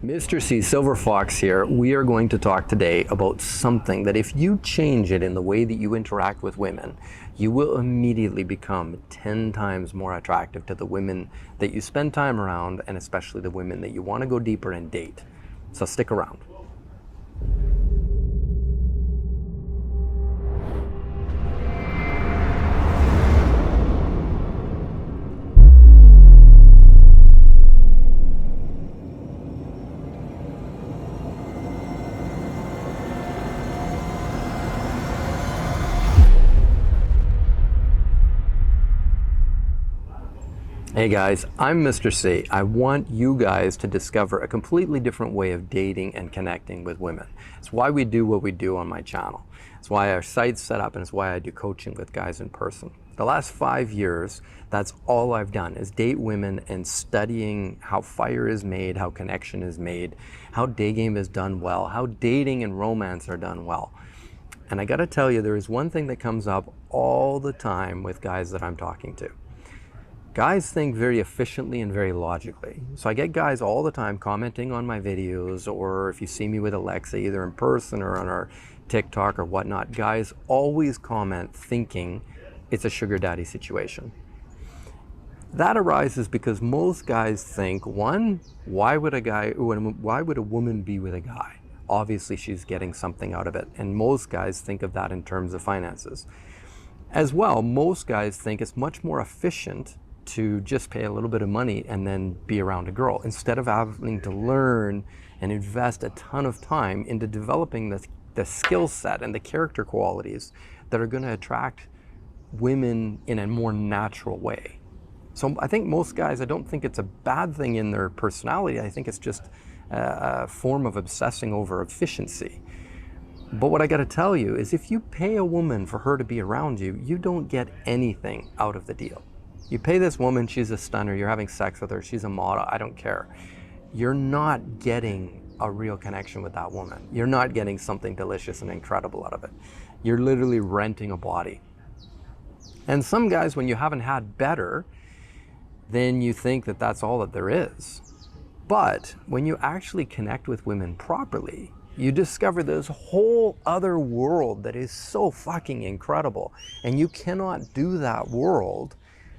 Mr. C, Silverfox here. We are going to talk today about something that if you change it in the way that you interact with women, you will immediately become 10 times more attractive to the women that you spend time around, and especially the women that you want to go deeper and date. So stick around. Hey guys, I'm Mr. C. I want you guys to discover a completely different way of dating and connecting with women. It's why we do what we do on my channel. It's why our site's set up, and it's why I do coaching with guys in person. The last 5 years, that's all I've done is date women and studying how fire is made, how connection is made, how day game is done well, how dating and romance are done well. And I gotta tell you, there is one thing that comes up all the time with guys that I'm talking to. Guys think very efficiently and very logically. So I get guys all the time commenting on my videos, or if you see me with Alexa, either in person or on our TikTok or whatnot, guys always comment thinking it's a sugar daddy situation. That arises because most guys think, one, why would a woman be with a guy? Obviously she's getting something out of it. And most guys think of that in terms of finances. As well, most guys think it's much more efficient to just pay a little bit of money and then be around a girl, instead of having to learn and invest a ton of time into developing the skill set and the character qualities that are going to attract women in a more natural way. So I think most guys, I don't think it's a bad thing in their personality. I think it's just a form of obsessing over efficiency. But what I got to tell you is, if you pay a woman for her to be around you, you don't get anything out of the deal. You pay this woman, she's a stunner, you're having sex with her, she's a model, I don't care. You're not getting a real connection with that woman. You're not getting something delicious and incredible out of it. You're literally renting a body. And some guys, when you haven't had better, then you think that that's all that there is. But when you actually connect with women properly, you discover this whole other world that is so fucking incredible. And you cannot do that world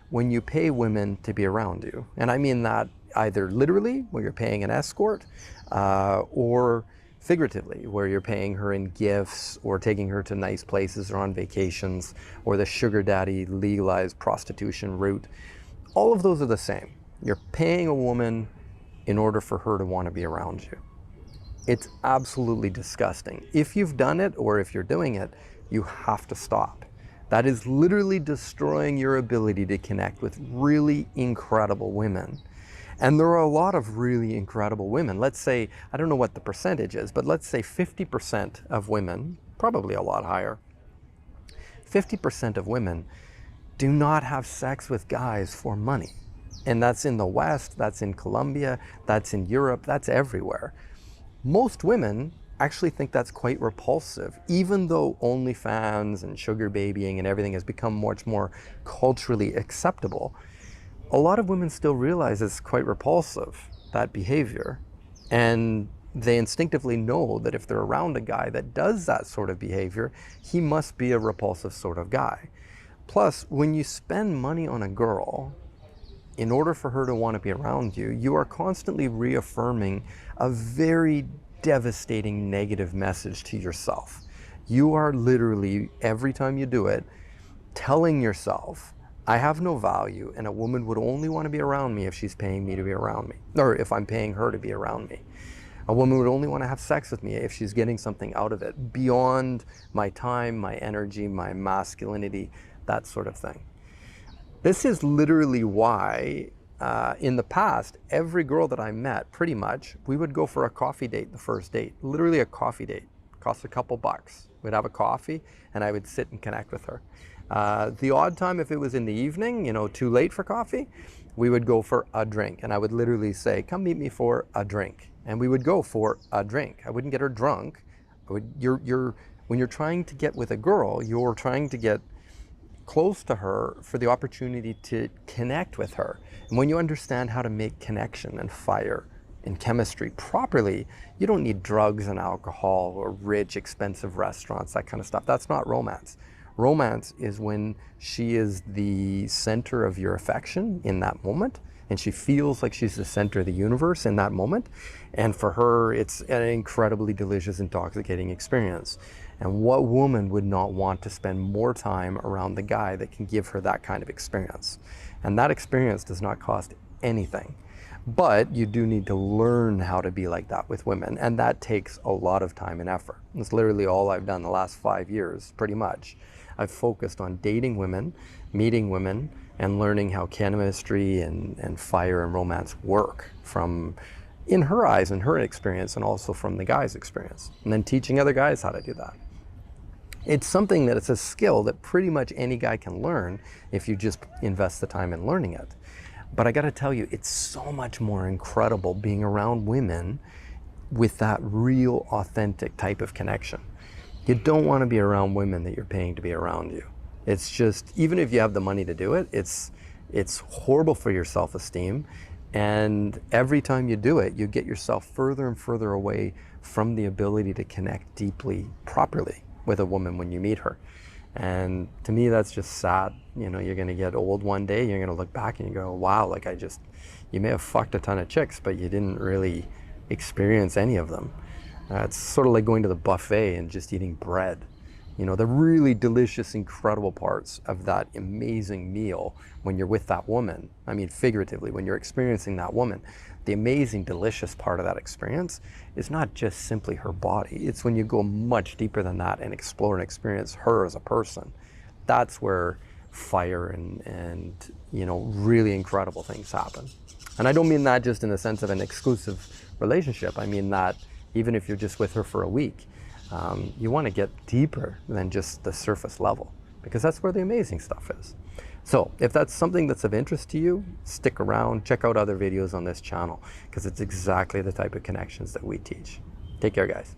when you pay women to be around you. And I mean that either literally, where you're paying an escort, or figuratively, where you're paying her in gifts, or taking her to nice places or on vacations, or the sugar daddy legalized prostitution route. All of those are the same. You're paying a woman in order for her to want to be around you. It's absolutely disgusting. If you've done it, or if you're doing it, you have to stop. That is literally destroying your ability to connect with really incredible women. And there are a lot of really incredible women. Let's say, I don't know what the percentage is, but let's say 50% of women, probably a lot higher, 50% of women do not have sex with guys for money. And that's in the West, that's in Colombia, that's in Europe, that's everywhere. Most women actually think that's quite repulsive, even though OnlyFans and sugar babying and everything has become much more culturally acceptable. A lot of women still realize it's quite repulsive, that behavior. And they instinctively know that if they're around a guy that does that sort of behavior, he must be a repulsive sort of guy. Plus, when you spend money on a girl, in order for her to want to be around you, you are constantly reaffirming a very devastating negative message to yourself. You are literally, every time you do it, telling yourself, I have no value, and a woman would only want to be around me if she's paying me to be around me, or if I'm paying her to be around me. A woman would only want to have sex with me if she's getting something out of it, beyond my time, my energy, my masculinity, that sort of thing. This is literally why in the past, every girl that I met, pretty much, we would go for a coffee date the first date. Literally a coffee date. Cost a couple bucks. We'd have a coffee and I would sit and connect with her. The odd time, if it was in the evening, you know, too late for coffee, we would go for a drink. And I would literally say, come meet me for a drink. And we would go for a drink. I wouldn't get her drunk. When you're trying to get with a girl, you're trying to get close to her for the opportunity to connect with her. And when you understand how to make connection and fire in chemistry properly, you don't need drugs and alcohol or rich, expensive restaurants, that kind of stuff. That's not romance. Romance is when she is the center of your affection in that moment, and she feels like she's the center of the universe in that moment. And for her, it's an incredibly delicious, intoxicating experience. And what woman would not want to spend more time around the guy that can give her that kind of experience? And that experience does not cost anything. But you do need to learn how to be like that with women, and that takes a lot of time and effort. It's literally all I've done the last 5 years, pretty much. I've focused on dating women, meeting women, and learning how chemistry and fire and romance work from, in her eyes and her experience, and also from the guy's experience. And then teaching other guys how to do that. It's something that it's a skill that pretty much any guy can learn if you just invest the time in learning it. But I gotta tell you, it's so much more incredible being around women with that real, authentic type of connection. You don't want to be around women that you're paying to be around you. It's just, even if you have the money to do it, it's horrible for your self-esteem. And every time you do it, you get yourself further and further away from the ability to connect deeply, properly with a woman when you meet her. And to me, that's just sad. You know, you're gonna get old one day, you're gonna look back and you go, wow, like you may have fucked a ton of chicks, but you didn't really experience any of them. It's sort of like going to the buffet and just eating bread. You know, the really delicious, incredible parts of that amazing meal when you're with that woman, I mean figuratively, when you're experiencing that woman, the amazing, delicious part of that experience is not just simply her body. It's when you go much deeper than that and explore and experience her as a person. That's where fire and you know, really incredible things happen. And I don't mean that just in the sense of an exclusive relationship. I mean that even if you're just with her for a week, you want to get deeper than just the surface level, because that's where the amazing stuff is. So if that's something that's of interest to you, stick around, check out other videos on this channel, because it's exactly the type of connections that we teach. Take care, guys.